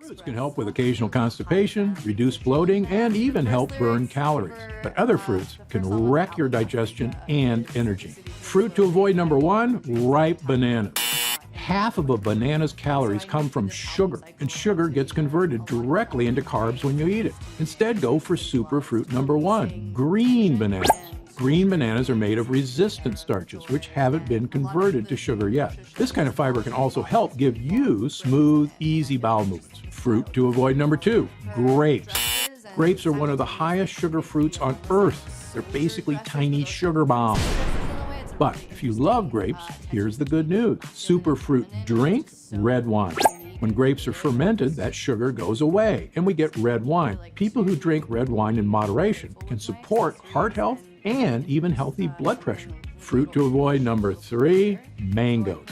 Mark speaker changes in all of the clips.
Speaker 1: Fruits can help with occasional constipation, reduce bloating, and even help burn calories. But other fruits can wreck your digestion and energy. Fruit to avoid number 1, ripe bananas. Half of a banana's calories come from sugar, and sugar gets converted directly into carbs when you eat it. Instead, go for superfruit number 1, green bananas. Green bananas are made of resistant starches, which haven't been converted to sugar yet. This kind of fiber can also help give you smooth, easy bowel movements. Fruit to avoid number 2, grapes. Grapes are one of the highest sugar fruits on earth. They're basically tiny sugar bombs. But if you love grapes, here's the good news. Superfruit drink red wine. When grapes are fermented, that sugar goes away, and we get red wine. People who drink red wine in moderation can support heart health and even healthy blood pressure. Fruit to avoid number 3, mangoes.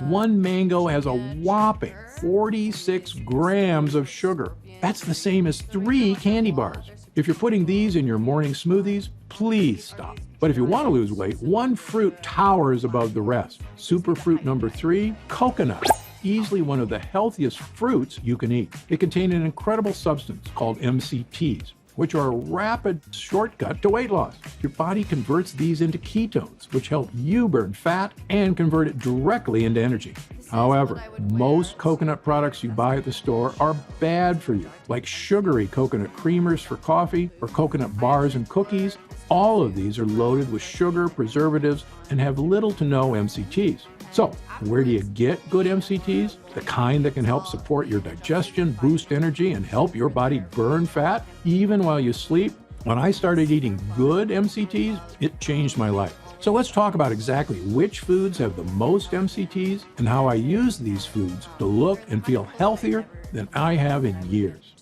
Speaker 1: One mango has a whopping 46 grams of sugar. That's the same as 3 candy bars. If you're putting these in your morning smoothies, please stop. But if you want to lose weight, one fruit towers above the rest. Superfruit number 3, coconut. Easily one of the healthiest fruits you can eat. They contain an incredible substance called MCTs, which are a rapid shortcut to weight loss. Your body converts these into ketones, which help you burn fat and convert it directly into energy. However, most coconut products you buy at the store are bad for you, like sugary coconut creamers for coffee or coconut bars and cookies. All of these are loaded with sugar, preservatives, and have little to no MCTs. So, where do you get good MCTs? The kind that can help support your digestion, boost energy, and help your body burn fat, even while you sleep? When I started eating good MCTs, it changed my life. So let's talk about exactly which foods have the most MCTs and how I use these foods to look and feel healthier than I have in years.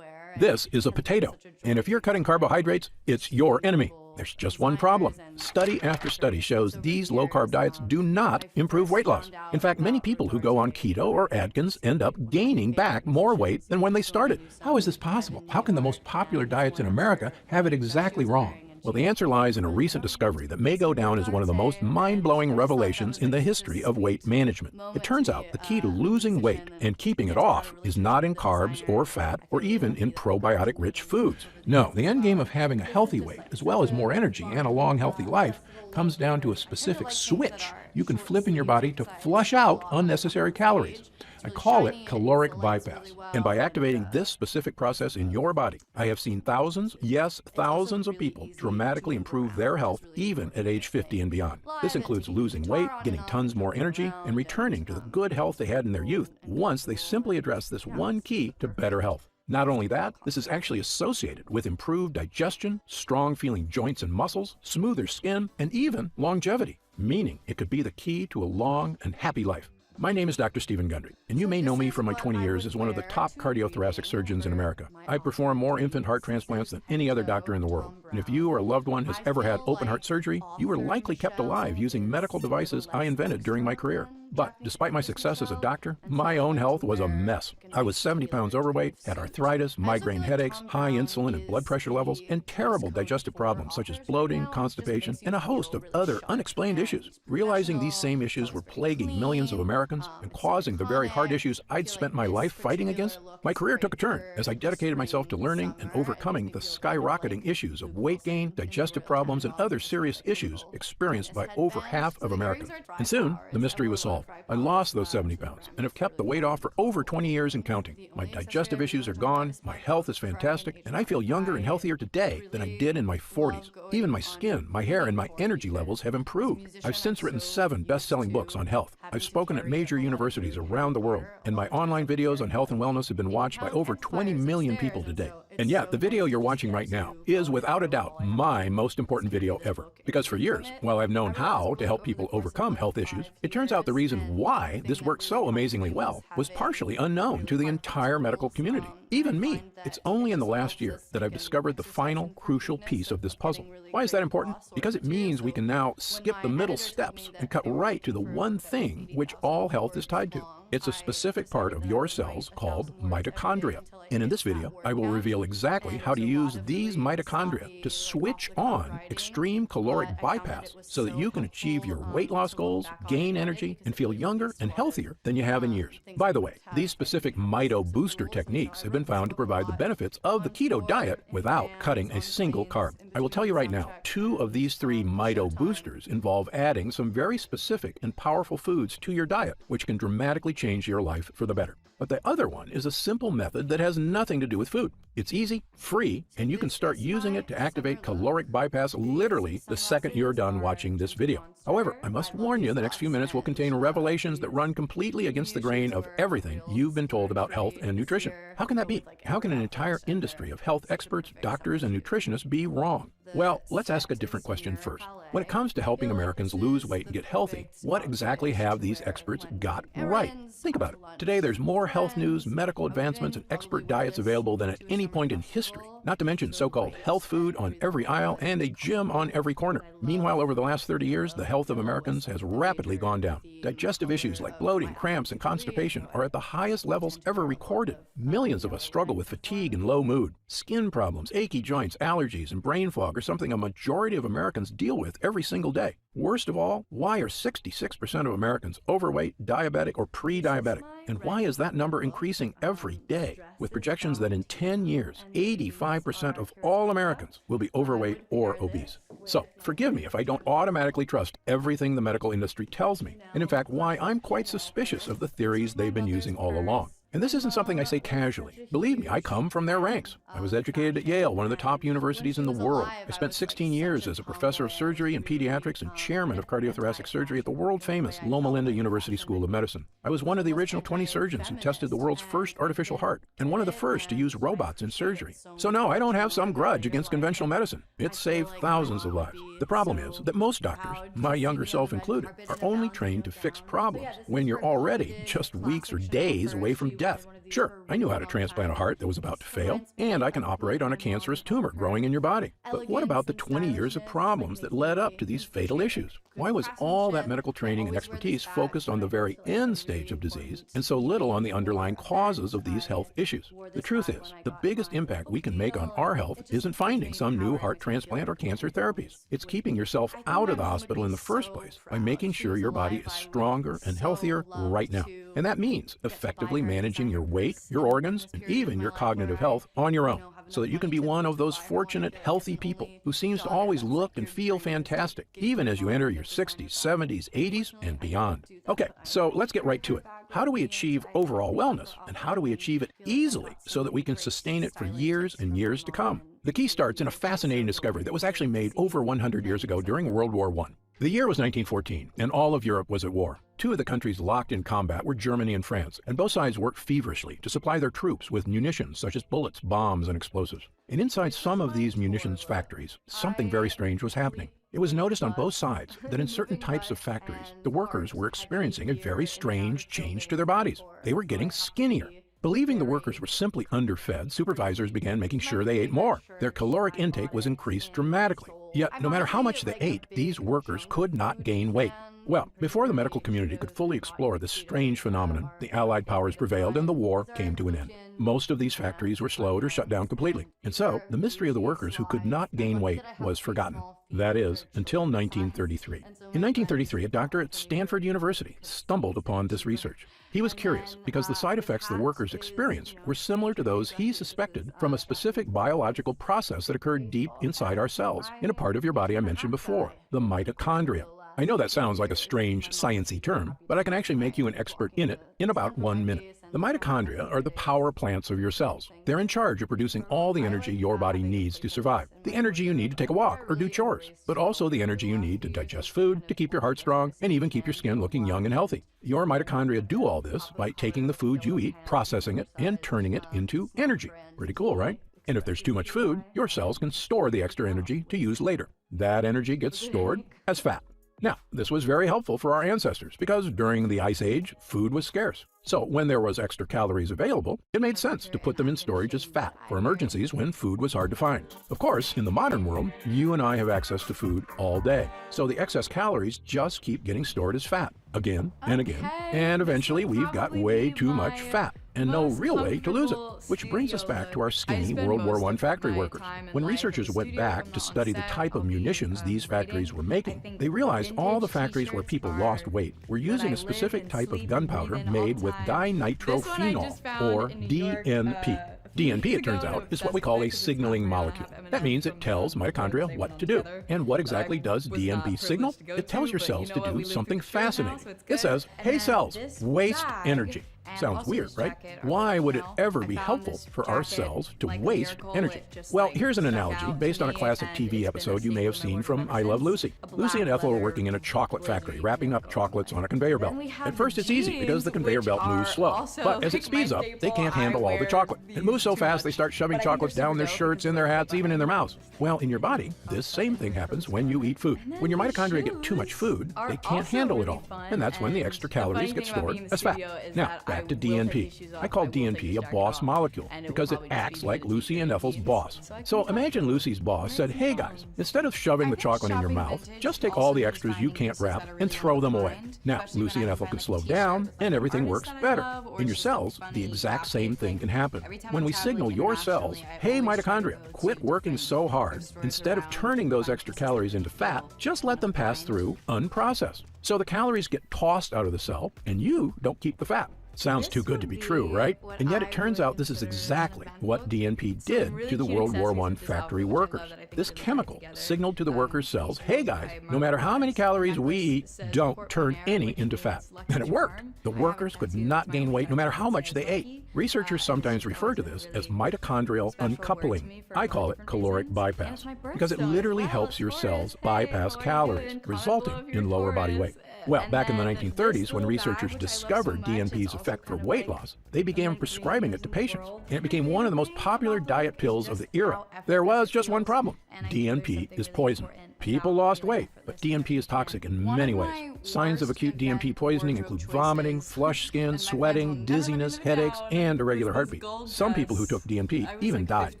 Speaker 1: This is a potato, and if you're cutting carbohydrates, it's your enemy. There's just one problem. Study after study shows these low-carb diets do not improve weight loss. In fact, many people who go on keto or Atkins end up gaining back more weight than when they started. How is this possible? How can the most popular diets in America have it exactly wrong? Well, the answer lies in a recent discovery that may go down as one of the most mind-blowing revelations in the history of weight management. It turns out the key to losing weight and keeping it off is not in carbs or fat or even in probiotic-rich foods. No, the end game of having a healthy weight, as well as more energy and a long, healthy life, comes down to a specific switch you can flip in your body to flush out unnecessary calories. I call it caloric bypass. And by activating this specific process in your body, I have seen thousands, yes, thousands of people dramatically improve their health even at age 50 and beyond. This includes losing weight, getting tons more energy, and returning to the good health they had in their youth once they simply address this one key to better health. Not only that, this is actually associated with improved digestion, strong feeling joints and muscles, smoother skin, and even longevity, meaning it could be the key to a long and happy life. My name is Dr. Stephen Gundry, and you may know me from my 20 years as one of the top cardiothoracic surgeons in America. I perform more infant heart transplants than any other doctor in the world. And if you or a loved one has ever had open heart surgery, you were likely kept alive using medical devices I invented during my career. But despite my success as a doctor, my own health was a mess. I was 70 pounds overweight, had arthritis, migraine headaches, high insulin and blood pressure levels, and terrible digestive problems such as bloating, constipation, and a host of other unexplained issues. Realizing these same issues were plaguing millions of Americans and causing the very hard issues I'd spent my life fighting against, my career took a turn as I dedicated myself to learning and overcoming the skyrocketing issues of weight gain, digestive problems, and other serious issues experienced by over half of Americans. And soon, the mystery was solved. I lost those 70 pounds and have kept the weight off for over 20 years and counting. My digestive issues are gone, my health is fantastic, and I feel younger and healthier today than I did in my 40s. Even my skin, my hair, and my energy levels have improved. I've since written 7 best-selling books on health. I've spoken at major universities around the world, and my online videos on health and wellness have been watched by over 20 million people today. And yet, the video you're watching right now is without a doubt my most important video ever. Because for years, while I've known how to help people overcome health issues, it turns out the reason why this works so amazingly well was partially unknown to the entire medical community. Even me. It's only in the last year that I've discovered the final crucial piece of this puzzle. Why is that important? Because it means we can now skip the middle steps and cut right to the one thing which all health is tied to. It's a specific part of your cells called mitochondria. And in this video, I will reveal exactly how to use these mitochondria to switch on extreme caloric bypass so that you can achieve your weight loss goals, gain energy, and feel younger and healthier than you have in years. By the way, these specific mito booster techniques have been found to provide the benefits of the keto diet without cutting a single carb. I will tell you right now, 2 of these 3 mito boosters involve adding some very specific and powerful foods to your diet, which can dramatically change your life for the better. But the other one is a simple method that has nothing to do with food. It's easy, free, and you can start using it to activate caloric bypass literally the second you're done watching this video. However, I must warn you, the next few minutes will contain revelations that run completely against the grain of everything you've been told about health and nutrition. How can that be? How can an entire industry of health experts, doctors, and nutritionists be wrong? Well, let's ask a different question first. When it comes to helping Americans lose weight and get healthy, what exactly have these experts got right? Think about it. Today, there's more health news, medical advancements, and expert diets available than at any point in history, not to mention so-called health food on every aisle and a gym on every corner. Meanwhile, over the last 30 years, the health of Americans has rapidly gone down. Digestive issues like bloating, cramps, and constipation are at the highest levels ever recorded. Millions of us struggle with fatigue and low mood. Skin problems, achy joints, allergies, and brain fog are something a majority of Americans deal with every single day. Worst of all, why are 66% of Americans overweight, diabetic, or pre-diabetic? And why is that number increasing every day, with projections that in 10 years, 85% of all Americans will be overweight or obese? So, forgive me if I don't automatically trust everything the medical industry tells me, and in fact, why I'm quite suspicious of the theories they've been using all along. And this isn't something I say casually. Believe me, I come from their ranks. I was educated at Yale, one of the top universities in the world. I spent 16 years as a professor of surgery and pediatrics and chairman of cardiothoracic surgery at the world-famous Loma Linda University School of Medicine. I was one of the original 20 surgeons who tested the world's first artificial heart, and one of the first to use robots in surgery. So no, I don't have some grudge against conventional medicine. It's saved thousands of lives. The problem is that most doctors, my younger self included, are only trained to fix problems when you're already just weeks or days away from death. Sure, I knew how to transplant a heart that was about to fail, and I can operate on a cancerous tumor growing in your body. But what about the 20 years of problems that led up to these fatal issues? Why was all that medical training and expertise focused on the very end stage of disease and so little on the underlying causes of these health issues? The truth is, the biggest impact we can make on our health isn't finding some new heart transplant or cancer therapies. It's keeping yourself out of the hospital in the first place by making sure your body is stronger and healthier right now. And that means effectively managing your weight, your organs, and even your cognitive health on your own, so that you can be one of those fortunate, healthy people who seems to always look and feel fantastic, even as you enter your 60s, 70s, 80s, and beyond. Okay, so let's get right to it. How do we achieve overall wellness, and how do we achieve it easily so that we can sustain it for years and years to come? The key starts in a fascinating discovery that was actually made over 100 years ago during World War I. The year was 1914, and all of Europe was at war. 2 of the countries locked in combat were Germany and France, and both sides worked feverishly to supply their troops with munitions such as bullets, bombs, and explosives. And inside some of these munitions factories, something very strange was happening. It was noticed on both sides that in certain types of factories, the workers were experiencing a very strange change to their bodies. They were getting skinnier. Believing the workers were simply underfed, supervisors began making sure they ate more. Their caloric intake was increased dramatically. Yet, no matter how much they ate, these workers could not gain weight. Well, before the medical community could fully explore this strange phenomenon, the Allied powers prevailed and the war came to an end. Most of these factories were slowed or shut down completely. And so, the mystery of the workers who could not gain weight was forgotten. That is, until 1933. In 1933, a doctor at Stanford University stumbled upon this research. He was curious because the side effects the workers experienced were similar to those he suspected from a specific biological process that occurred deep inside our cells, in a part of your body I mentioned before, the mitochondria. I know that sounds like a strange, sciencey term, but I can actually make you an expert in it in about 1 minute. The mitochondria are the power plants of your cells. They're in charge of producing all the energy your body needs to survive. The energy you need to take a walk or do chores, but also the energy you need to digest food, to keep your heart strong, and even keep your skin looking young and healthy. Your mitochondria do all this by taking the food you eat, processing it, and turning it into energy. Pretty cool, right? And if there's too much food, your cells can store the extra energy to use later. That energy gets stored as fat. Now, this was very helpful for our ancestors because during the Ice Age, food was scarce. So when there was extra calories available, it made sense to put them in storage as fat for emergencies when food was hard to find. Of course, in the modern world, you and I have access to food all day. So the excess calories just keep getting stored as fat again and again. And eventually we've got way too much fat and no real way to lose it. Which brings us back to our skinny World War I factory workers. When researchers went back to study the type of munitions these factories were making, they realized all the factories where people lost weight were using a specific type of gunpowder made with dinitrophenol, or DNP. DNP, it turns out, is what we call a signaling molecule. That means it tells mitochondria what to do. And what exactly does DNP signal? It tells your cells to do something fascinating. It says, hey cells, waste energy. Sounds weird, right? Why would it ever be helpful for our cells to waste energy? Well, here's an analogy based on a classic TV episode you may have seen from I Love Lucy. Lucy and Ethel are working in a chocolate factory, wrapping up chocolates on a conveyor belt. At first it's easy because the conveyor belt moves slow, but as it speeds up, they can't handle all the chocolate. It moves so fast they start shoving chocolates down their shirts, in their hats, even in their mouths. Well, in your body, this same thing happens when you eat food. When your mitochondria get too much food, they can't handle it all, and that's when the extra calories get stored as fat. Now, back to DNP. I call DNP a boss molecule because it acts like Lucy and Ethel's boss. So imagine Lucy's boss said, hey guys, instead of shoving the chocolate in your mouth, just take all the extras you can't wrap and throw them away. Now, Lucy and Ethel can slow down and everything works better. In your cells, the exact same thing can happen. When we signal your cells, hey mitochondria, quit working so hard, instead of turning those extra calories into fat, just let them pass through unprocessed. So the calories get tossed out of the cell and you don't keep the fat. Sounds too good to be true, right? And yet it turns out this is exactly what DNP did to the World War I factory workers. This chemical signaled to the workers' cells, hey guys, no matter how many calories we eat, don't turn any into fat. And it worked. The workers could not gain weight no matter how much they ate. Researchers sometimes refer to this as mitochondrial uncoupling. I call it caloric bypass because it literally helps your cells bypass calories, resulting in lower body weight. Well, back in the 1930s, when researchers discovered DNP's effect for weight loss, they began prescribing it to patients, and it became one of the most popular diet pills of the era. There was just one problem. DNP is poison. People lost weight, but DNP is toxic in many ways. Signs of acute DNP poisoning include vomiting, flushed skin, sweating, dizziness, headaches, and irregular heartbeat. Some people who took DNP even died.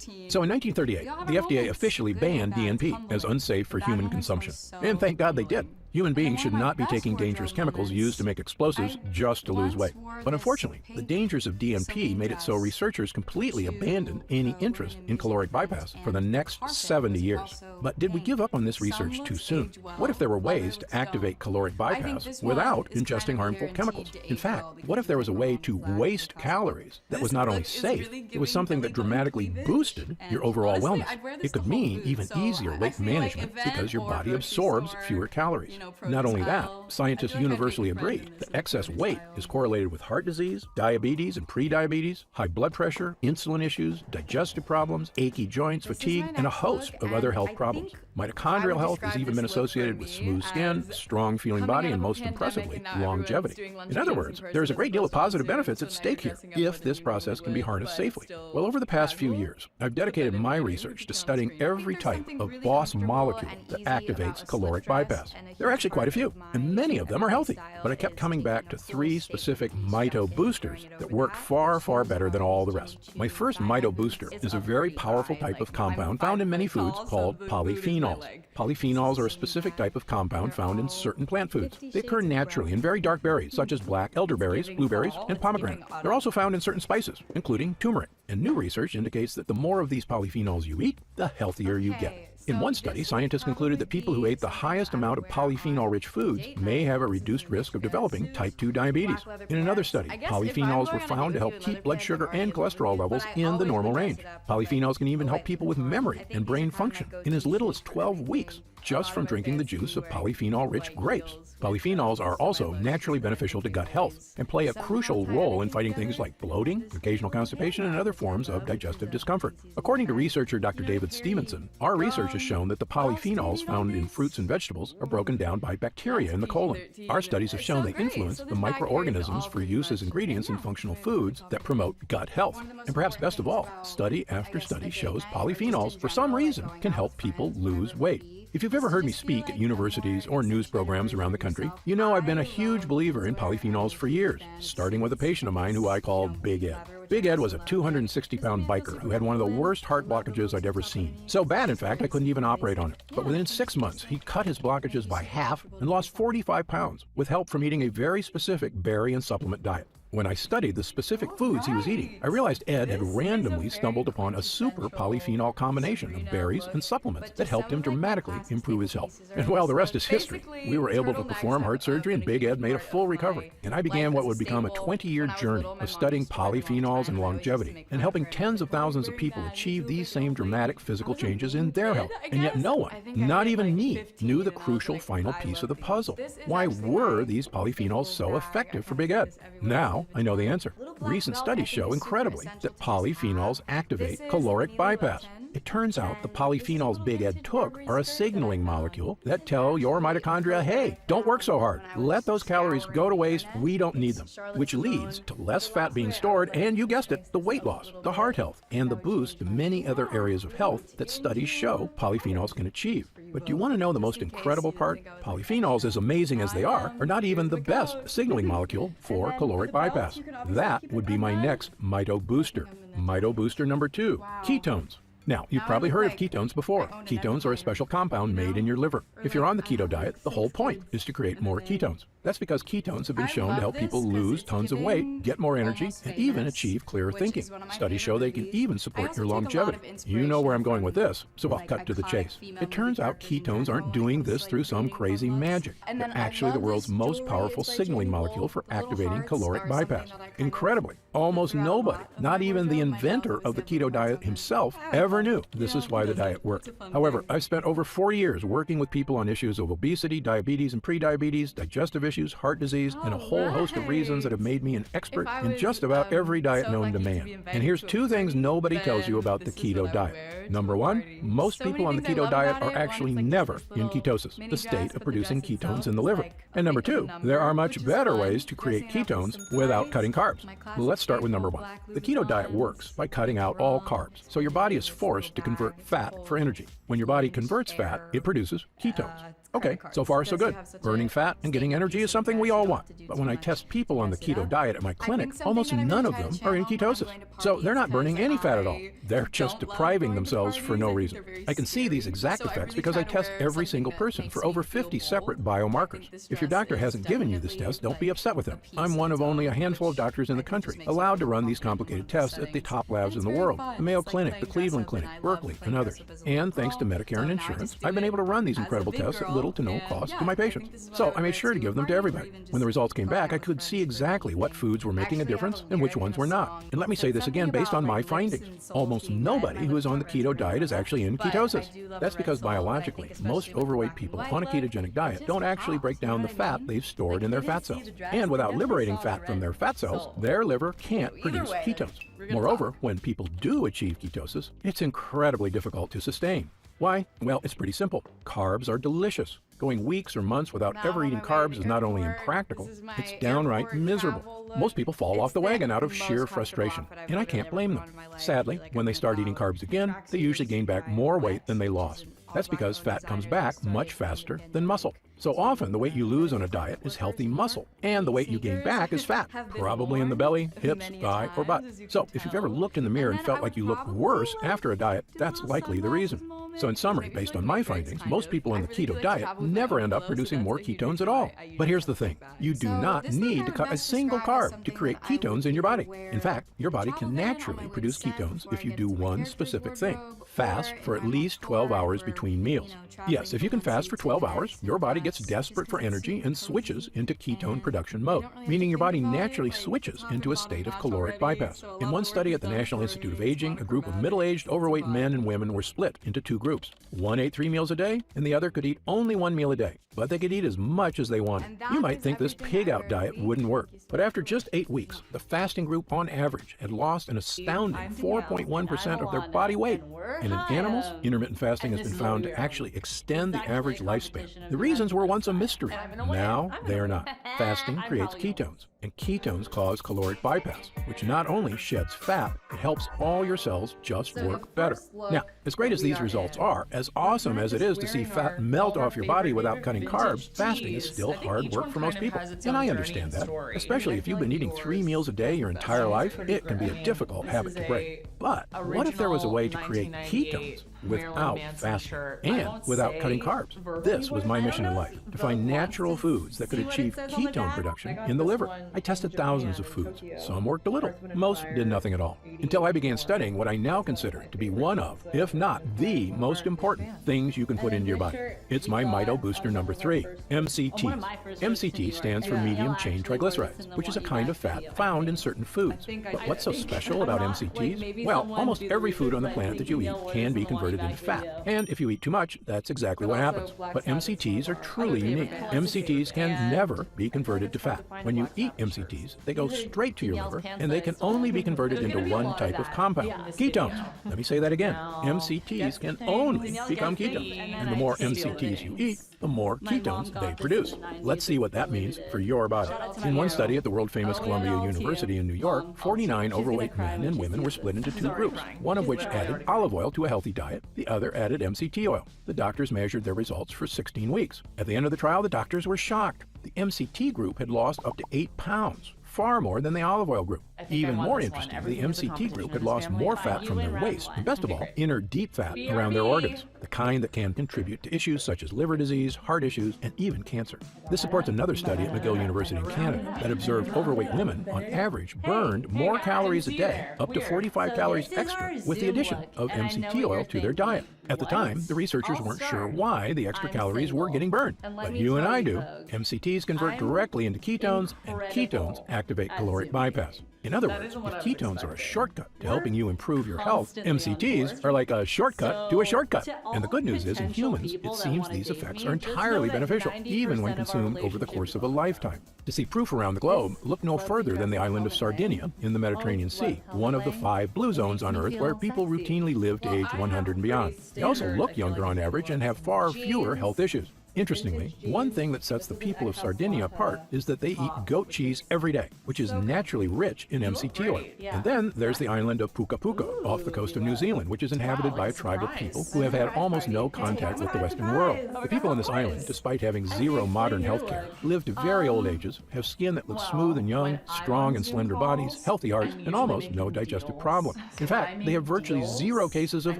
Speaker 1: So in 1938, the FDA officially banned DNP as unsafe for human consumption. And thank God they did. Human beings should not be taking dangerous chemicals used to make explosives just to lose weight. But unfortunately, the dangers of DNP made it so researchers completely abandoned any interest in caloric bypass for the next 70 years. But did we give up on this research too soon? What if there were ways to activate caloric bypass without ingesting harmful chemicals? In fact, what if there was a way to waste calories that was not only safe, it was something that dramatically boosted your overall wellness? It could mean even easier weight management because your body absorbs fewer calories. Not only that, scientists universally agree that excess weight is correlated with heart disease, diabetes and prediabetes, high blood pressure, insulin issues, digestive problems, achy joints, fatigue, and a host of other health problems. Mitochondrial health has even been associated with smooth skin, strong feeling body, and most impressively, longevity. In other words, there is a great deal of positive benefits at stake here if this process can be harnessed safely. Well, over the past few years, I've dedicated my research to studying every type of boss molecule that activates caloric bypass. There are actually quite a few, and many of them are healthy, but I kept coming back to 3 specific mito boosters that worked far, far better than all the rest. My first mito booster is a very powerful type of compound found in many foods called polyphenols. Polyphenols are a specific type of compound found in certain plant foods. They occur naturally in very dark berries, such as black elderberries, blueberries, and pomegranate. They're also found in certain spices, including turmeric. And new research indicates that the more of these polyphenols you eat, the healthier you get. In one study, scientists concluded that people who ate the highest amount of polyphenol-rich foods may have a reduced risk of developing type 2 diabetes. In another study, polyphenols were found to help keep blood sugar and cholesterol levels in the normal range. Polyphenols can even help people with memory and brain function in as little as 12 weeks. Just from drinking the juice of polyphenol-rich grapes. Polyphenols are also naturally beneficial to gut health and play a crucial role in fighting things like bloating, occasional constipation, and other forms of digestive discomfort. According to researcher Dr. David Stevenson, our research has shown that the polyphenols found in fruits and vegetables are broken down by bacteria in the colon. Our studies have shown they influence the microorganisms for use as ingredients in functional foods that promote gut health. And perhaps best of all, study after study shows polyphenols, for some reason, can help people lose weight. If you If you've ever heard me speak at universities or news programs around the country, you know I've been a huge believer in polyphenols for years, starting with a patient of mine who I called Big Ed. Big Ed was a 260-pound biker who had one of the worst heart blockages I'd ever seen. So bad, in fact, I couldn't even operate on him. But within 6 months, he cut his blockages by half and lost 45 pounds with help from eating a very specific berry and supplement diet. When I studied the specific foods he was eating, I realized Ed had randomly stumbled upon a super polyphenol combination of berries and supplements that helped him dramatically improve his health. And well, the rest is history. We were able to perform heart surgery and Big Ed made a full recovery. And I began what would become a 20-year journey of studying polyphenols and longevity and helping tens of thousands of people achieve these same dramatic physical changes in their health. And yet no one, not even me, knew the crucial final piece of the puzzle. Why were these polyphenols so effective for Big Ed? Now, I know the answer. Recent studies show, incredibly, that polyphenols activate caloric bypass. It turns out the polyphenols Big Ed took are a signaling molecule that tell your mitochondria, hey, don't work so hard. Let those calories go to waste. We don't need them. Which leads to less fat being stored and, you guessed it, the weight loss, the heart health, and the boost to many other areas of health that studies show polyphenols can achieve. But do you want to know the most incredible part? Polyphenols, as amazing as they are not even the best signaling molecule for caloric bypass. That would be my next Mito booster. Mito booster number 2, ketones. Now, you've probably heard of ketones before. Ketones are a special compound made in your liver. If you're on the keto diet, the whole point is to create more ketones. That's because ketones have been shown to help people lose tons of weight, get more energy, and even achieve clearer thinking. Studies show they can even support your longevity. You know where I'm going with this, so I'll cut to the chase. It turns out ketones aren't doing this through some crazy magic. They're actually the world's most powerful signaling molecule for activating caloric bypass. Incredibly, almost nobody, not even the inventor of the keto diet himself, ever knew this is why the diet worked. However, I've spent over 40 years working with people on issues of obesity, diabetes and prediabetes, digestive issues, heart disease, and a whole host of reasons that have made me an expert in just about every diet known to man. And here's 2 things nobody tells you about the keto diet. Number 1, most people on the keto diet are actually never in ketosis, the state of producing ketones in the liver. And number 2, there are much better ways to create ketones without cutting carbs. Let's start with number 1. The keto diet works by cutting out all carbs, so your body is forced to convert fat for energy. When your body converts fat, it produces ketones. Okay, so far so good. Burning fat and getting energy is something we all want. But when I test people on the keto diet at my clinic, almost none of them are in ketosis. So they're not burning any fat at all. They're just depriving themselves for no reason. I can see these exact effects because I test every single person for over 50 separate biomarkers. If your doctor hasn't given you this test, don't be upset with them. I'm one of only a handful of doctors in the country allowed to run these complicated tests at the top labs in the world. The Mayo Clinic, the Cleveland Clinic, Berkeley, and others. And thanks to Medicare and insurance, I've been able to run these incredible tests at little to no cost to my patients. So I made sure to give them to everybody. When the results came back, I could see exactly what foods were making a difference and which ones were not. And let me say this again based on my findings. Almost nobody who is on the keto diet is actually in ketosis. That's because biologically, most overweight people on a ketogenic diet don't actually break down the fat they've stored in their fat cells. And without liberating fat from their fat cells, their liver can't produce ketones. Moreover, when people do achieve ketosis, it's incredibly difficult to sustain. Why? Well, it's pretty simple. Carbs are delicious. Going weeks or months without ever eating carbs is not only impractical, it's downright miserable. Most people fall off the wagon out of sheer frustration, and I can't blame them. Sadly, when they start eating carbs again, they usually gain back more weight than they lost. That's because fat comes back much faster than muscle. So often, the weight you lose on a diet is healthy muscle, and the weight you gain back is fat, probably in the belly, hips, thigh, or butt. So if you've ever looked in the mirror and felt like you look worse after a diet, that's likely the reason. So in summary, based on my findings, most people on the keto diet never end up producing more ketones at all. But here's the thing. You do not need to cut a single carb to create ketones in your body. In fact, your body can naturally produce ketones if you do one specific thing. Fast for at least 12 hours between meals. Yes, if you can fast for 12 hours, your body gets desperate for energy and switches into ketone production mode, meaning your body naturally switches into a state of caloric bypass. In one study at the National Institute of Aging, a group of middle-aged, overweight men and women were split into 2 groups. One ate 3 meals a day, and the other could eat only 1 meal a day, but they could eat as much as they wanted. You might think this pig-out diet wouldn't work, but after just 8 weeks, the fasting group on average had lost an astounding 4.1% of their body weight. And in animals, intermittent fasting has been found to actually extend the average lifespan. The reasons were once a mystery. Now they are not. Fasting creates ketones. And ketones cause caloric bypass, which not only sheds fat, it helps all your cells just work better. Now, as great as these results are, as awesome as it is to see fat melt off your body without cutting carbs, fasting is still hard work for most people. And I understand that, especially if you've been eating 3 meals a day your entire life, it can be a difficult habit to break. But what if there was a way to create ketones without fasting and without cutting carbs? This was my mission in life, to find natural foods that could achieve ketone production in the liver. I tested thousands of foods. Some worked a little, most did nothing at all, until I began studying what I now consider to be one of, if not the most important things you can put into your body. It's my Mito Booster number 3, MCTs. MCT stands for medium chain triglycerides, which is a kind of fat found in certain foods. But what's so special about MCTs? Well, almost every food on the planet that you eat can be converted into fat. And if you eat too much, that's exactly what happens. But MCTs are truly unique. MCTs can never be converted to fat. When you eat MCTs, they go straight to your liver, and they can only be converted into one type of compound, ketones. Let me say that again. MCTs can only become ketones. And the more MCTs you eat, the more ketones they produce. Let's see what that means for your body. In one study at the world-famous Columbia University in New York, 49 overweight men and women were split into 2 groups, one of which added olive oil to a healthy diet, the other added MCT oil. The doctors measured their results for 16 weeks. At the end of the trial, the doctors were shocked. The MCT group had lost up to 8 pounds. Far more than the olive oil group. Even more interesting, the MCT group had lost more fat from their waist, and best of all, inner deep fat around their organs, the kind that can contribute to issues such as liver disease, heart issues, and even cancer. This supports another study at McGill University in Canada that observed overweight women, on average, burned more calories a day, up to 45 calories extra, with the addition of MCT oil to their diet. At the time, the researchers weren't sure why the extra calories were getting burned. But you and I do. MCTs convert directly into ketones, and ketones activate caloric bypass. In other words, if ketones are a shortcut to helping you improve your health, MCTs are like a shortcut to a shortcut. And the good news is, in humans, it seems these effects are entirely beneficial, even when consumed over the course of a lifetime. To see proof around the globe, look no further than the island of Sardinia in the Mediterranean Sea, one of the 5 blue zones on Earth where people routinely live to age 100 and beyond. They also look younger on average and have far fewer health issues. Interestingly, one thing that sets the people of Sardinia apart is that they eat goat cheese every day, which is naturally rich in MCT oil. And then there's the island of Puka Puka off the coast of New Zealand, which is inhabited by a tribe of people who have had almost no contact with the Western world. The people on this island, despite having zero modern health care, live to very old ages, have skin that looks smooth and young, strong and slender bodies, healthy hearts, and almost no digestive problem. In fact, they have virtually 0 cases of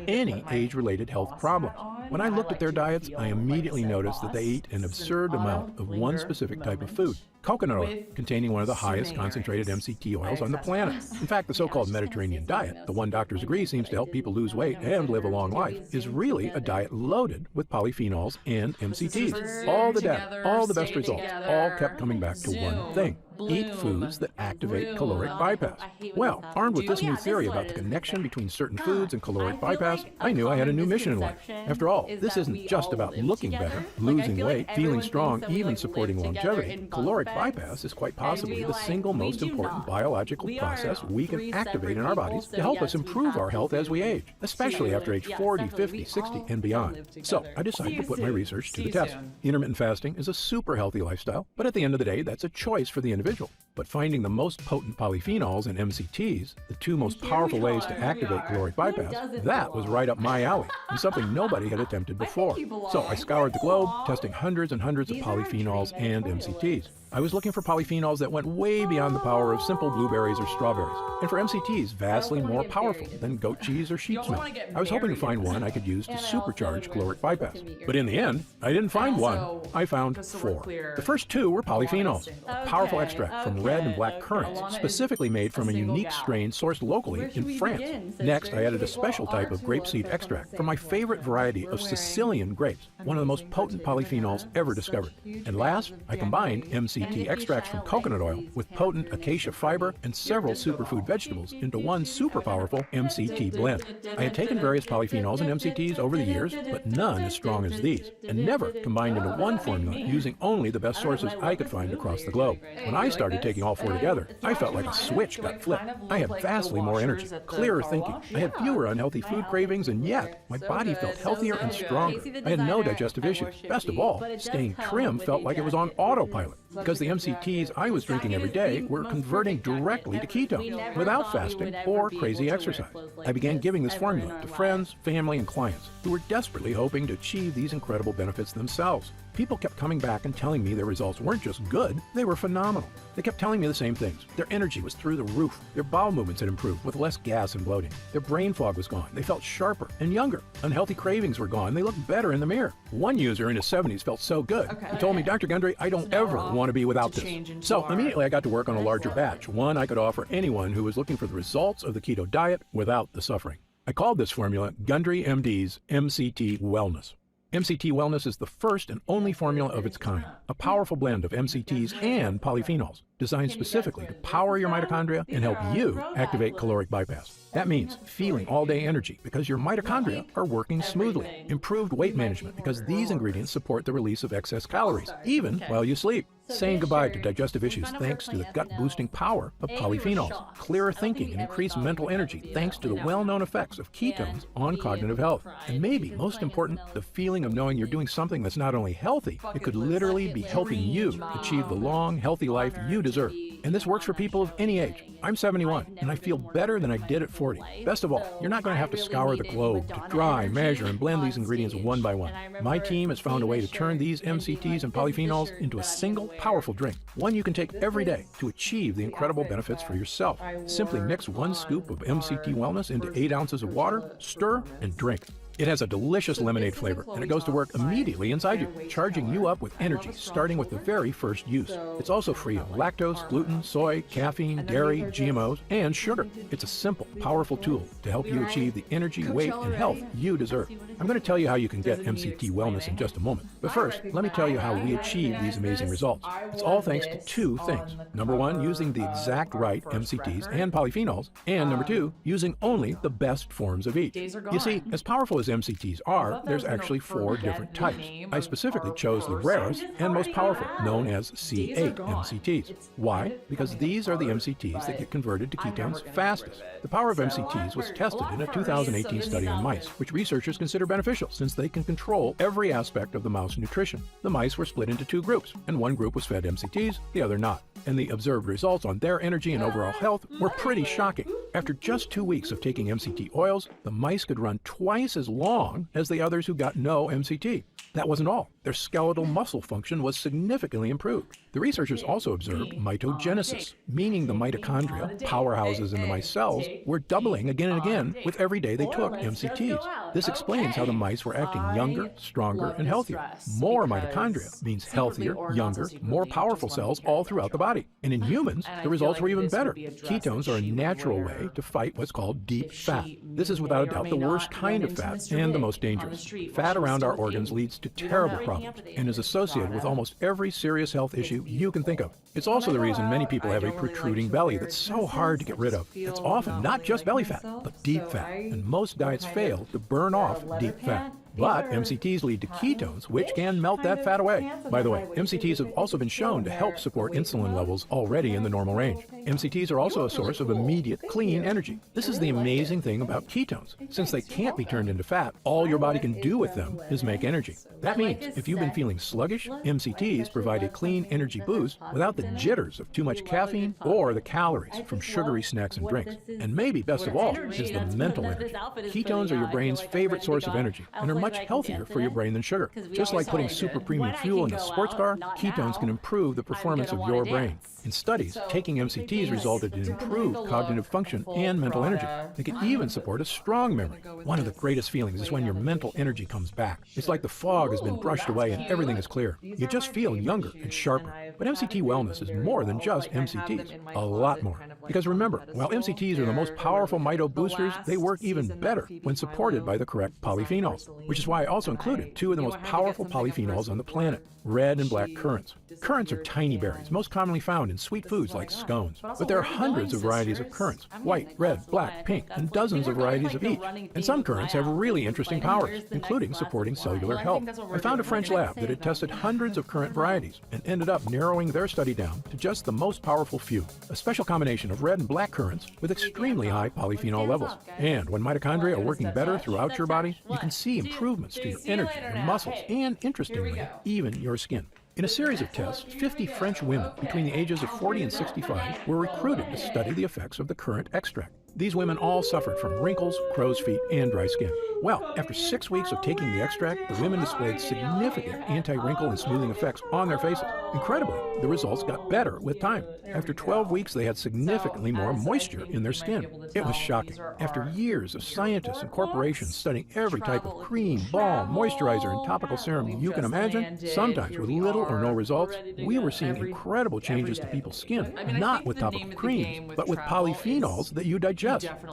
Speaker 1: any age-related health problems. When I looked at their diets, I immediately noticed that they eat an absurd amount of one specific type of food, coconut oil, containing one of the highest concentrated MCT oils on the planet. In fact, the so-called Mediterranean diet, the one doctors agree seems to help people lose weight and live a long life, is really a diet loaded with polyphenols and MCTs. All the data, all the best results, all kept coming back to one thing. Eat foods that activate caloric bypass. Well, armed with this new theory about the connection between certain foods and caloric bypass, I knew I had a new mission in life. After all, this isn't just about looking better, losing weight, feeling strong, even supporting longevity. Caloric bypass is quite possibly the single most important biological process we can activate in our bodies to help us improve our health as we age, especially after age 40, 50, 60, and beyond. So I decided to put my research to the test. Intermittent fasting is a super healthy lifestyle, but at the end of the day, that's a choice for the individual. But finding the most potent polyphenols and MCTs, the 2 most powerful ways to activate caloric bypass, that was right up my alley, and something nobody had attempted before. So I scoured the globe, testing hundreds and hundreds of polyphenols and MCTs. I was looking for polyphenols that went way beyond the power of simple blueberries or strawberries, and for MCTs vastly more powerful than goat cheese or sheep's milk. I was hoping to find one I could use to supercharge caloric bypass. But in the end, I didn't find one, I found 4. The first 2 were polyphenols, a powerful extract from red and black currants, specifically made from a unique strain sourced locally in France. Next, I added a special type of grapeseed extract from my favorite variety of Sicilian grapes, one of the most potent polyphenols ever discovered. And last, I combined MCT extracts from coconut oil with potent acacia fiber and several superfood vegetables into one super powerful MCT blend. I had taken various polyphenols and MCTs over the years, but none as strong as these, and never combined into one formula using only the best sources I could find across the globe. When I started taking all 4 together, I felt like a switch got flipped. I had vastly more energy, clearer thinking, I had fewer unhealthy food cravings, and yet my body felt healthier and stronger. I had no digestive issues. Best of all, staying trim felt like it was on autopilot. because the MCTs I was drinking every day were converting directly to ketones without fasting or crazy exercise. I began giving this formula to friends, family, and clients who were desperately hoping to achieve these incredible benefits themselves. People kept coming back and telling me their results weren't just good, they were phenomenal. They kept telling me the same things. Their energy was through the roof. Their bowel movements had improved with less gas and bloating. Their brain fog was gone. They felt sharper and younger. Unhealthy cravings were gone. They looked better in the mirror. One user in his 70s felt so good. He told me, Dr. Gundry, I don't ever want to be without this. So immediately I got to work on a larger batch, one I could offer anyone who was looking for the results of the keto diet without the suffering. I called this formula Gundry MD's MCT Wellness. MCT Wellness is the first and only formula of its kind, a powerful blend of MCTs and polyphenols, designed specifically to power your mitochondria and help you activate caloric bypass. That means feeling all-day energy because your mitochondria are working smoothly. Improved weight management because these ingredients support the release of excess calories, even while you sleep. Saying goodbye to digestive issues thanks to the gut-boosting power of polyphenols. Clearer thinking and increased mental energy thanks to the well-known effects of ketones on cognitive health. And maybe, most important, the feeling of knowing you're doing something that's not only healthy, it could literally be helping you achieve the long, healthy life you deserve. And this works for people of any age. I'm 71, and I feel better than I did at 40. Best of all, you're not going to have to scour the globe to dry, measure, and blend these ingredients one by one. My team has found a way to turn these MCTs and polyphenols into a single, powerful drink, one you can take every day to achieve the incredible benefits for yourself. Simply mix 1 scoop of MCT Wellness into 8 ounces of water, stir, and drink. It has a delicious lemonade flavor, and it goes to work immediately inside you, charging you up with energy, starting with the very first use. It's also free of lactose, gluten, soy, caffeine, dairy, GMOs, and sugar. It's a simple, powerful tool to help you achieve the energy, weight, and health you deserve. I'm going to tell you how you can get MCT Wellness in just a moment. But first, let me tell you how we achieve these amazing results. It's all thanks to 2 things. Number 1, using the exact right MCTs and polyphenols, and number 2, using only the best forms of each. You see, as powerful as MCTs are, there's actually 4 different types. I specifically chose the rarest and most powerful, known as C8 MCTs. Why? Because these are the MCTs that get converted to ketones fastest. The power of MCTs was tested in a 2018 study on mice, which researchers consider beneficial since they can control every aspect of the mouse nutrition. The mice were split into 2 groups, and one group was fed MCTs, the other not. And the observed results on their energy and overall health were pretty shocking. After just 2 weeks of taking MCT oils, the mice could run twice as long as the others who got no MCT. That wasn't all. Their skeletal muscle function was significantly improved. The researchers also observed mitogenesis, meaning the mitochondria, powerhouses in the mice cells, were doubling again and again with every day they took MCTs. This explains how the mice were acting younger, stronger, and healthier. More mitochondria means healthier, younger, more powerful cells all throughout the body. And in humans, the results were even better. Ketones are a natural way to fight what's called deep fat. This is without a doubt the worst kind of fat and the most dangerous. Fat around our organs leads to terrible problems and is associated with almost every serious health issue you can think of. It's also the reason many people have a protruding belly that's so hard to get rid of. It's often not just belly fat, but deep fat, and most diets fail to burn off deep fat. But MCTs lead to ketones, which can melt that fat away. By the way, MCTs have also been shown to help support insulin levels already in the normal range. MCTs are also a source of immediate, clean energy. This is the amazing thing about ketones. Since they can't be turned into fat, all your body can do with them is make energy. That means if you've been feeling sluggish, MCTs provide a clean energy boost without the jitters of too much caffeine or the calories from sugary snacks and drinks. And maybe best of all is the mental energy. Ketones are your brain's favorite source of energy and are much healthier for your brain than sugar. Just like putting super premium fuel in a sports car, ketones can improve the performance of your brain. In studies, taking MCTs resulted in improved cognitive function and mental energy. They can even support a strong memory. One of the greatest feelings is when your mental energy comes back. It's like the fog has been brushed away and everything is clear. You just feel younger and sharper. But MCT Wellness is more than just MCTs. A lot more. Because remember, while MCTs are the most powerful mito boosters, they work even better when supported by the correct polyphenols, which is why I also included 2 of the most powerful polyphenols on the planet, red and black currants. Currants are tiny berries, most commonly found in sweet foods like scones. But there are hundreds of varieties of currants, white, red, black, pink, and dozens of varieties of each. And some currants have really interesting powers, including supporting cellular health. I found a French lab that had tested hundreds of currant varieties and ended up narrowing their study down to just the most powerful few, a special combination of red and black currants with extremely high polyphenol levels. And when mitochondria are working better throughout your body, you can see improvements to your energy, your muscles, and interestingly, even your skin. In a series of tests, 50 French women between the ages of 40 and 65 were recruited to study the effects of the currant extract. These women all suffered from wrinkles, crow's feet, and dry skin. Well, after 6 weeks of taking the extract, the women displayed significant anti-wrinkle and smoothing effects on their faces. Incredibly, the results got better with time. After 12 weeks, they had significantly more moisture in their skin. It was shocking. After years of scientists and corporations studying every type of cream, balm, moisturizer, and topical serum you can imagine, sometimes with little or no results, we were seeing incredible changes to people's skin, not with topical creams, but with polyphenols that you digest.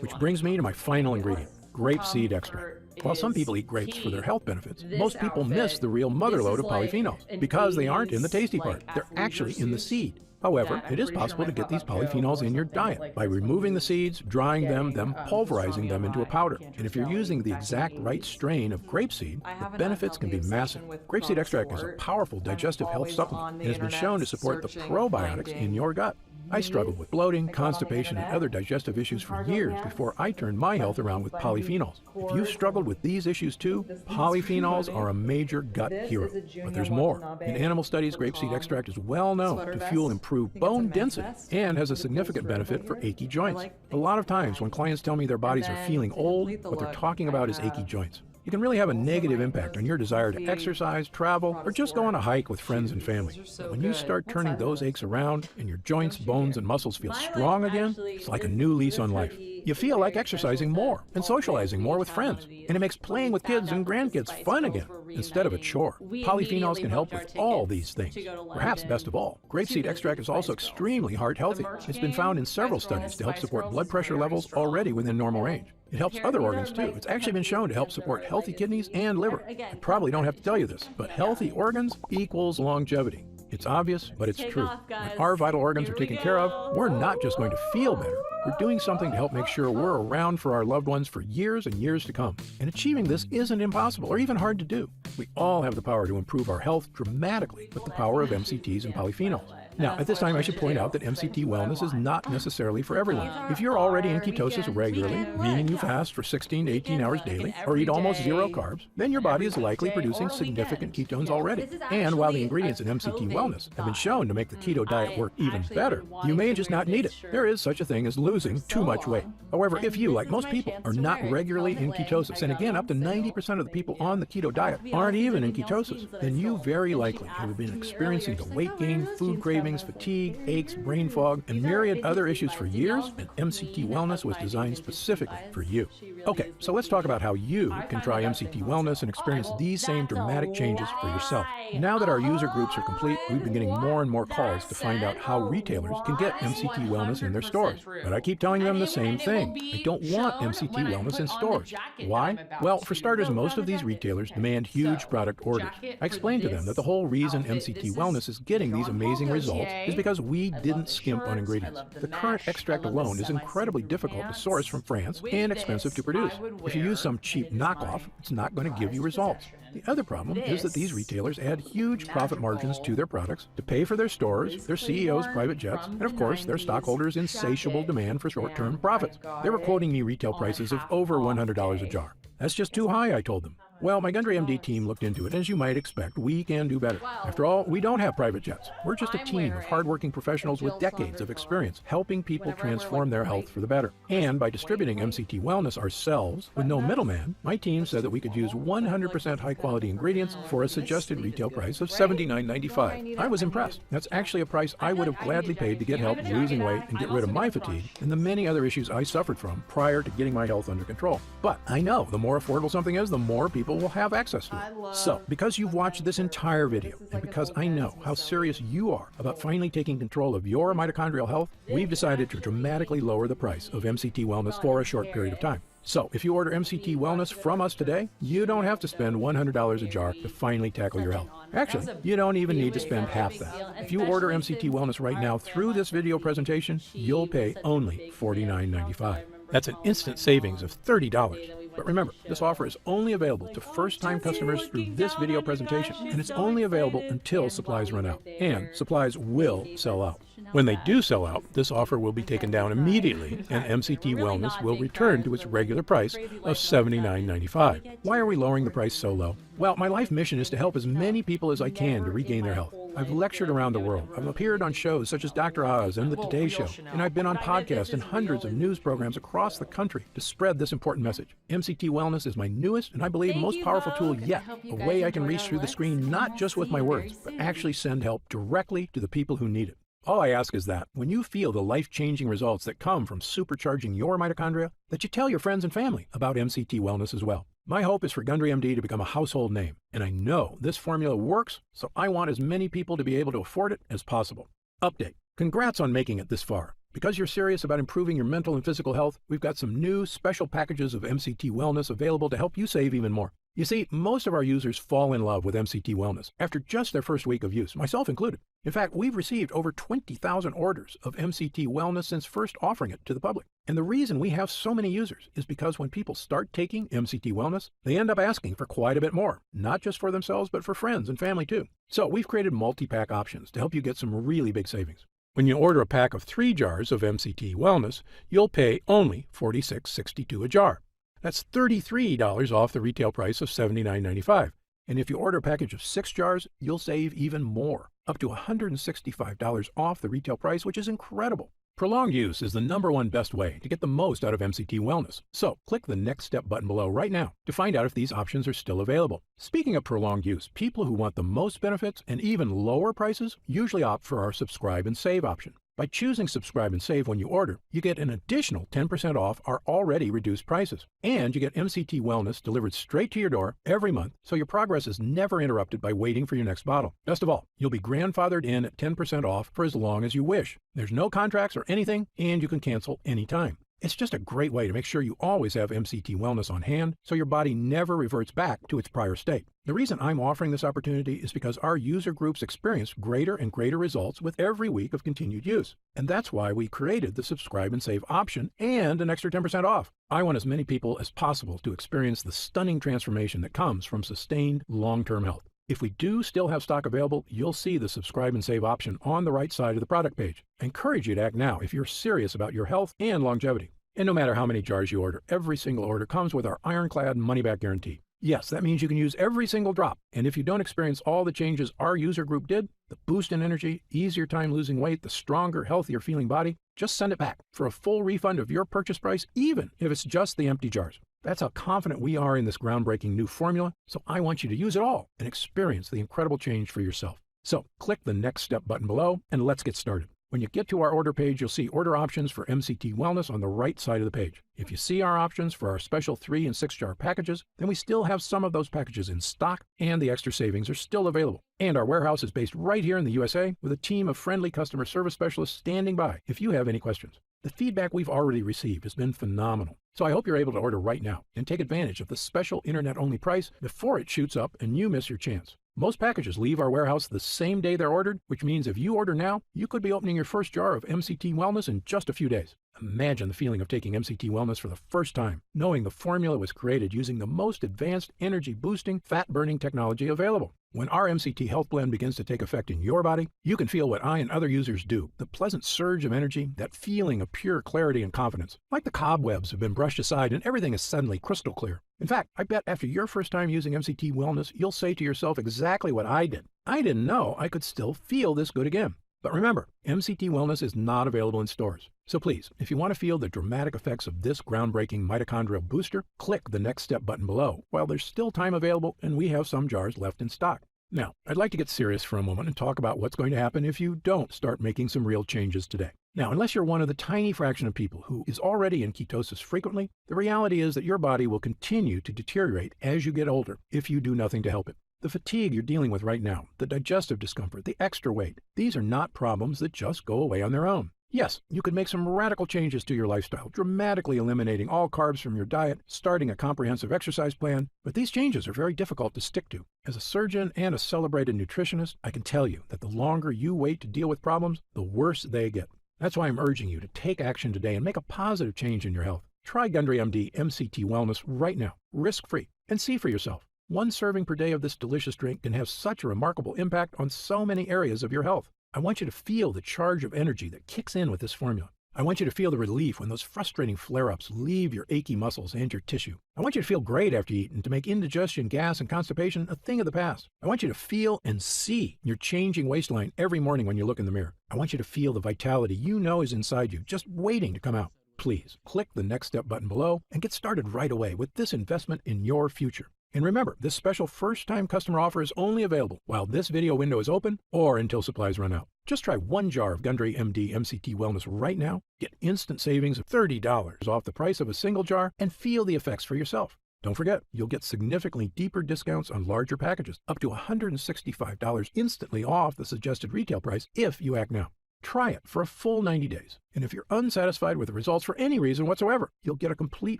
Speaker 1: Which brings me to my final ingredient, grapeseed extract. While some people eat grapes for their health benefits, most people miss the real motherlode of polyphenols because they aren't in the tasty part. They're actually in the seed. However, it is possible to get these polyphenols in your diet by removing the seeds, drying them, then pulverizing them into a powder. And if you're using the exact right strain of grapeseed, the benefits can be massive. Grapeseed extract is a powerful digestive health supplement and has been shown to support the probiotics in your gut. I struggled with bloating, constipation, and other digestive issues for years before I turned my health around with polyphenols. If you've struggled with these issues too, polyphenols are a major gut hero. But there's more. In animal studies, grapeseed extract is well known to fuel improved bone density and has a significant benefit for achy joints. A lot of times when clients tell me their bodies are feeling old, what they're talking about is achy joints. It can really have a negative impact on your desire to exercise, travel, or just go on a hike with friends and family. But when you start turning those aches around and your joints, bones, and muscles feel strong again, it's like a new lease on life. You feel like exercising more and socializing more with friends, and it makes playing with kids and grandkids fun again instead of a chore. Polyphenols can help with all these things. Perhaps best of all, grapeseed extract is also extremely heart healthy. It's been found in several studies to help support blood pressure levels already within normal range. It helps other organs too. It's actually been shown to help support healthy kidneys and liver. I probably don't have to tell you this, but healthy organs equals longevity. It's obvious, but it's true. When our vital organs are taken care of, we're not just going to feel better. We're doing something to help make sure we're around for our loved ones for years and years to come. And achieving this isn't impossible or even hard to do. We all have the power to improve our health dramatically with the power of MCTs and polyphenols. Now, at this time, I should point out that MCT wellness is not necessarily for everyone. If you're already in ketosis regularly, meaning you fast for 16 to 18 hours daily, or eat almost zero carbs, then your body is likely producing significant ketones already. And while the ingredients in MCT wellness have been shown to make the keto diet work even better, you may just not need it. There is such a thing as losing too much weight. However, if you, like most people, are not regularly in ketosis, and again, up to 90% of the people on the keto diet aren't even in ketosis, then you very likely have been experiencing the weight gain, food cravings, fatigue, aches, brain fog, and myriad other issues for years, and MCT Wellness was designed specifically for you. Okay, so let's talk about how you can try MCT Wellness and experience these same dramatic changes for yourself. Now that our user groups are complete, we've been getting more and more calls to find out how retailers can get MCT Wellness in their stores. But I keep telling them the same thing. I don't want MCT Wellness in stores. Why? Well, for starters, most of these retailers demand huge product orders. I explained to them that the whole reason MCT Wellness is getting these amazing results is because we didn't skimp on ingredients. The currant extract alone is incredibly difficult to source from France and expensive to produce. If you use some cheap knockoff, it's not going to give you results. The other problem is that these retailers add huge profit margins to their products to pay for their stores, their CEOs' private jets, and of course their stockholders' insatiable demand for short-term profits. They were quoting me retail prices of over $100 a jar. That's just too high, I told them. Well, my Gundry MD team looked into it, and as you might expect, we can do better. After all, we don't have private jets. We're just a team of hardworking professionals with decades of experience helping people transform their health for the better. And by distributing MCT Wellness ourselves, with no middleman, my team said that we could use 100% high-quality ingredients for a suggested retail price of $79.95. I was impressed. That's actually a price I would have gladly paid to get help losing weight and get rid of my fatigue and the many other issues I suffered from prior to getting my health under control. But I know the more affordable something is, the more people will have access to it. So, because you've watched this entire video, and because I know how serious you are about finally taking control of your mitochondrial health, we've decided to dramatically lower the price of MCT Wellness for a short period of time. So, if you order MCT Wellness from us today, you don't have to spend $100 a jar to finally tackle your health. Actually, you don't even need to spend half that. If you order MCT Wellness right now through this video presentation, you'll pay only $49.95. That's an instant savings of $30. But remember, this offer is only available to first-time customers through this video presentation, and it's only available until supplies run out, and supplies will sell out. When they do sell out, this offer will be taken down immediately, and MCT Wellness will return to its regular price of $79.95. Why are we lowering the price so low? Well, my life mission is to help as many people as I can to regain their health. I've lectured around the world. I've appeared on shows such as Dr. Oz and The Today Show, and I've been on podcasts and hundreds of news programs across the country to spread this important message. MCT Wellness is my newest and I believe most powerful tool yet, a way I can reach through the screen not just with my words, but actually send help directly to the people who need it. All I ask is that, when you feel the life-changing results that come from supercharging your mitochondria, that you tell your friends and family about MCT Wellness as well. My hope is for Gundry MD to become a household name, and I know this formula works, so I want as many people to be able to afford it as possible. Update. Congrats on making it this far. Because you're serious about improving your mental and physical health, we've got some new special packages of MCT Wellness available to help you save even more. You see, most of our users fall in love with MCT Wellness after just their first week of use, myself included. In fact, we've received over 20,000 orders of MCT Wellness since first offering it to the public. And the reason we have so many users is because when people start taking MCT Wellness, they end up asking for quite a bit more, not just for themselves, but for friends and family too. So we've created multi-pack options to help you get some really big savings. When you order a pack of 3 jars of MCT Wellness, you'll pay only $46.62 a jar. That's $33 off the retail price of $79.95. And if you order a package of 6 jars, you'll save even more, up to $165 off the retail price, which is incredible. Prolonged use is the #1 best way to get the most out of MCT Wellness. So click the Next Step button below right now to find out if these options are still available. Speaking of prolonged use, people who want the most benefits and even lower prices usually opt for our Subscribe and Save option. By choosing Subscribe and Save when you order, you get an additional 10% off our already reduced prices. And you get MCT Wellness delivered straight to your door every month, so your progress is never interrupted by waiting for your next bottle. Best of all, you'll be grandfathered in at 10% off for as long as you wish. There's no contracts or anything, and you can cancel anytime. It's just a great way to make sure you always have MCT Wellness on hand so your body never reverts back to its prior state. The reason I'm offering this opportunity is because our user groups experience greater and greater results with every week of continued use. And that's why we created the Subscribe and Save option and an extra 10% off. I want as many people as possible to experience the stunning transformation that comes from sustained long-term health. If we do still have stock available, you'll see the Subscribe and Save option on the right side of the product page. I encourage you to act now if you're serious about your health and longevity. And no matter how many jars you order, every single order comes with our ironclad money-back guarantee. Yes, that means you can use every single drop. And if you don't experience all the changes our user group did, the boost in energy, easier time losing weight, the stronger, healthier feeling body, just send it back for a full refund of your purchase price, even if it's just the empty jars. That's how confident we are in this groundbreaking new formula, so I want you to use it all and experience the incredible change for yourself. So click the Next Step button below and let's get started. When you get to our order page, you'll see order options for MCT Wellness on the right side of the page. If you see our options for our special 3 and 6 jar packages, then we still have some of those packages in stock and the extra savings are still available. And our warehouse is based right here in the USA with a team of friendly customer service specialists standing by if you have any questions. The feedback we've already received has been phenomenal. So I hope you're able to order right now and take advantage of the special internet-only price before it shoots up and you miss your chance. Most packages leave our warehouse the same day they're ordered, which means if you order now, you could be opening your first jar of MCT Wellness in just a few days. Imagine the feeling of taking MCT Wellness for the first time, knowing the formula was created using the most advanced energy-boosting, fat-burning technology available. When our MCT Health Blend begins to take effect in your body, you can feel what I and other users do, the pleasant surge of energy, that feeling of pure clarity and confidence. Like the cobwebs have been brushed aside and everything is suddenly crystal clear. In fact, I bet after your first time using MCT Wellness, you'll say to yourself exactly what I did. I didn't know I could still feel this good again. But remember, MCT Wellness is not available in stores. So please, if you want to feel the dramatic effects of this groundbreaking mitochondrial booster, click the Next Step button below while there's still time available and we have some jars left in stock. Now, I'd like to get serious for a moment and talk about what's going to happen if you don't start making some real changes today. Now, unless you're one of the tiny fraction of people who is already in ketosis frequently, the reality is that your body will continue to deteriorate as you get older if you do nothing to help it. The fatigue you're dealing with right now, the digestive discomfort, the extra weight, these are not problems that just go away on their own. Yes, you could make some radical changes to your lifestyle, dramatically eliminating all carbs from your diet, starting a comprehensive exercise plan, but these changes are very difficult to stick to. As a surgeon and a celebrated nutritionist, I can tell you that the longer you wait to deal with problems, the worse they get. That's why I'm urging you to take action today and make a positive change in your health. Try Gundry MD MCT Wellness right now, risk-free, and see for yourself. One serving per day of this delicious drink can have such a remarkable impact on so many areas of your health. I want you to feel the charge of energy that kicks in with this formula. I want you to feel the relief when those frustrating flare-ups leave your achy muscles and your tissue. I want you to feel great after you eat and to make indigestion, gas, and constipation a thing of the past. I want you to feel and see your changing waistline every morning when you look in the mirror. I want you to feel the vitality you know is inside you, just waiting to come out. Please click the Next Step button below and get started right away with this investment in your future. And remember, this special first-time customer offer is only available while this video window is open or until supplies run out. Just try one jar of Gundry MD MCT Wellness right now, get instant savings of $30 off the price of a single jar, and feel the effects for yourself. Don't forget, you'll get significantly deeper discounts on larger packages, up to $165 instantly off the suggested retail price if you act now. Try it for a full 90 days, and if you're unsatisfied with the results for any reason whatsoever, you'll get a complete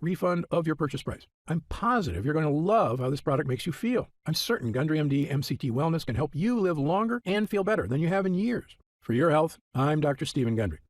Speaker 1: refund of your purchase price. I'm positive you're going to love how this product makes you feel. I'm certain Gundry MD MCT Wellness can help you live longer and feel better than you have in years. For your health, I'm Dr. Stephen Gundry.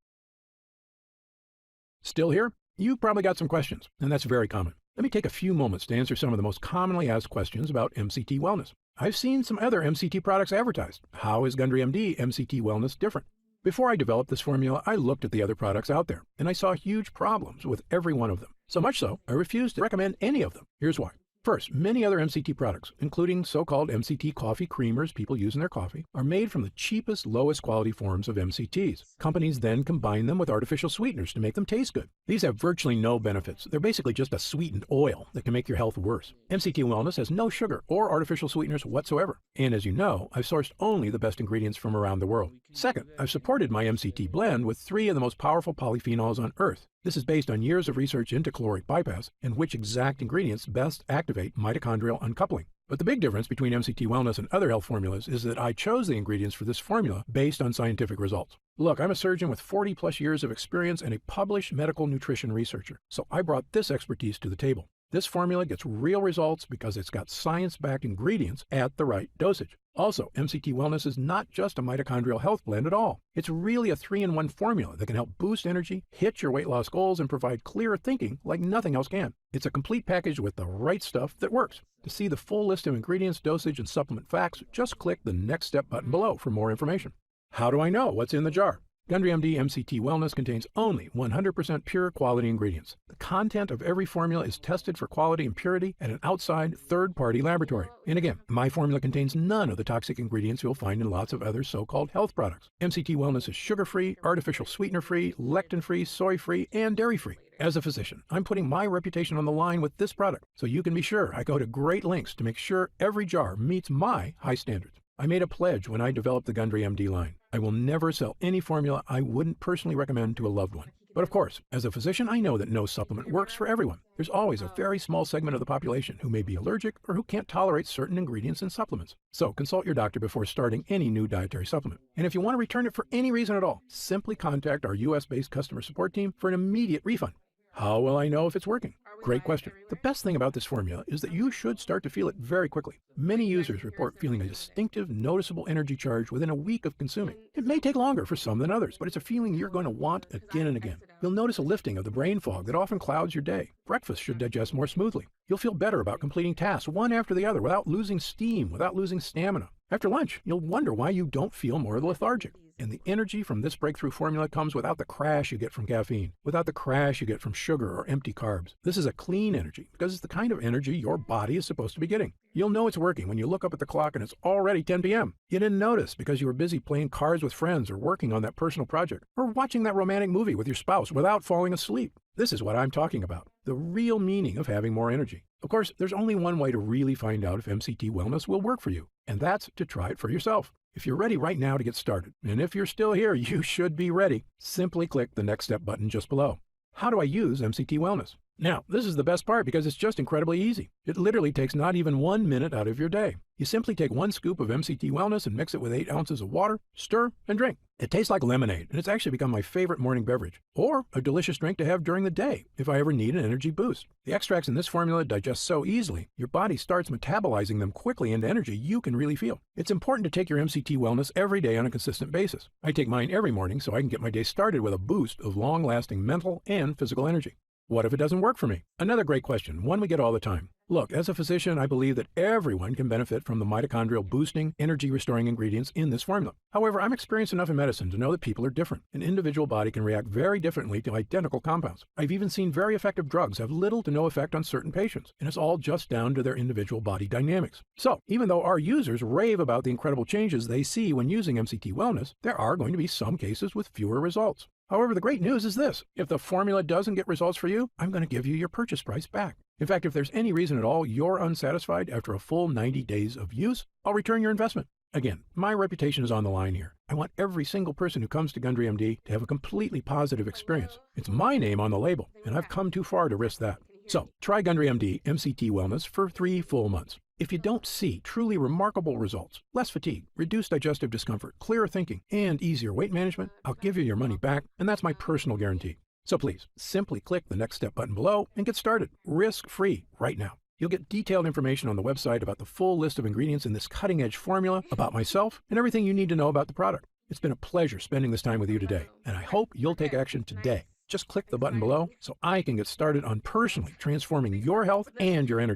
Speaker 1: Still here? You've probably got some questions, and that's very common. Let me take a few moments to answer some of the most commonly asked questions about MCT Wellness. I've seen some other MCT products advertised. How is Gundry MD MCT Wellness different? Before I developed this formula, I looked at the other products out there, and I saw huge problems with every one of them. So much so, I refused to recommend any of them. Here's why. First, many other MCT products, including so-called MCT coffee creamers people use in their coffee, are made from the cheapest, lowest quality forms of MCTs. Companies then combine them with artificial sweeteners to make them taste good. These have virtually no benefits. They're basically just a sweetened oil that can make your health worse. MCT Wellness has no sugar or artificial sweeteners whatsoever. And as you know, I've sourced only the best ingredients from around the world. Second, I've supported my MCT blend with 3 of the most powerful polyphenols on Earth. This is based on years of research into caloric bypass and which exact ingredients best activate mitochondrial uncoupling. But the big difference between MCT Wellness and other health formulas is that I chose the ingredients for this formula based on scientific results. Look, I'm a surgeon with 40+ years of experience and a published medical nutrition researcher, so I brought this expertise to the table. This formula gets real results because it's got science-backed ingredients at the right dosage. Also, MCT Wellness is not just a mitochondrial health blend at all. It's really a 3-in-1 formula that can help boost energy, hit your weight loss goals, and provide clearer thinking like nothing else can. It's a complete package with the right stuff that works. To see the full list of ingredients, dosage, and supplement facts, just click the Next Step button below for more information. How do I know what's in the jar? Gundry MD MCT Wellness contains only 100% pure quality ingredients. The content of every formula is tested for quality and purity at an outside third-party laboratory. And again, my formula contains none of the toxic ingredients you'll find in lots of other so-called health products. MCT Wellness is sugar-free, artificial sweetener-free, lectin-free, soy-free, and dairy-free. As a physician, I'm putting my reputation on the line with this product, so you can be sure I go to great lengths to make sure every jar meets my high standards. I made a pledge when I developed the Gundry MD line. I will never sell any formula I wouldn't personally recommend to a loved one. But of course, as a physician, I know that no supplement works for everyone. There's always a very small segment of the population who may be allergic or who can't tolerate certain ingredients and supplements. So consult your doctor before starting any new dietary supplement. And if you want to return it for any reason at all, simply contact our US-based customer support team for an immediate refund. How will I know if it's working? Great question. The best thing about this formula is that you should start to feel it very quickly. Many users report feeling a distinctive, noticeable energy charge within a week of consuming. It may take longer for some than others, but it's a feeling you're going to want again and again. You'll notice a lifting of the brain fog that often clouds your day. Breakfast should digest more smoothly. You'll feel better about completing tasks one after the other without losing steam, without losing stamina. After lunch, you'll wonder why you don't feel more lethargic. And the energy from this breakthrough formula comes without the crash you get from caffeine, without the crash you get from sugar or empty carbs. This is a clean energy because it's the kind of energy your body is supposed to be getting. You'll know it's working when you look up at the clock and it's already 10 p.m. You didn't notice because you were busy playing cards with friends or working on that personal project or watching that romantic movie with your spouse without falling asleep. This is what I'm talking about, the real meaning of having more energy. Of course, there's only one way to really find out if MCT Wellness will work for you, and that's to try it for yourself. If you're ready right now to get started, and if you're still here, you should be ready, simply click the Next Step button just below. How do I use MCT Wellness? Now, this is the best part because it's just incredibly easy. It literally takes not even 1 minute out of your day. You simply take 1 scoop of MCT Wellness and mix it with 8 ounces of water, stir, and drink. It tastes like lemonade, and it's actually become my favorite morning beverage, or a delicious drink to have during the day if I ever need an energy boost. The extracts in this formula digest so easily, your body starts metabolizing them quickly into energy you can really feel. It's important to take your MCT Wellness every day on a consistent basis. I take mine every morning so I can get my day started with a boost of long-lasting mental and physical energy. What if it doesn't work for me? Another great question, one we get all the time. Look, as a physician, I believe that everyone can benefit from the mitochondrial boosting, energy restoring ingredients in this formula. However, I'm experienced enough in medicine to know that people are different. An individual body can react very differently to identical compounds. I've even seen very effective drugs have little to no effect on certain patients, and it's all just down to their individual body dynamics. So, even though our users rave about the incredible changes they see when using MCT Wellness, there are going to be some cases with fewer results. However, the great news is this. If the formula doesn't get results for you, I'm going to give you your purchase price back. In fact, if there's any reason at all you're unsatisfied after a full 90 days of use, I'll return your investment. Again, my reputation is on the line here. I want every single person who comes to Gundry MD to have a completely positive experience. It's my name on the label, and I've come too far to risk that. So, try Gundry MD MCT Wellness for 3 full months. If you don't see truly remarkable results, less fatigue, reduced digestive discomfort, clearer thinking, and easier weight management, I'll give you your money back, and that's my personal guarantee. So please, simply click the Next Step button below and get started, risk-free, right now. You'll get detailed information on the website about the full list of ingredients in this cutting-edge formula, about myself, and everything you need to know about the product. It's been a pleasure spending this time with you today, and I hope you'll take action today. Just click the button below so I can get started on personally transforming your health and your energy.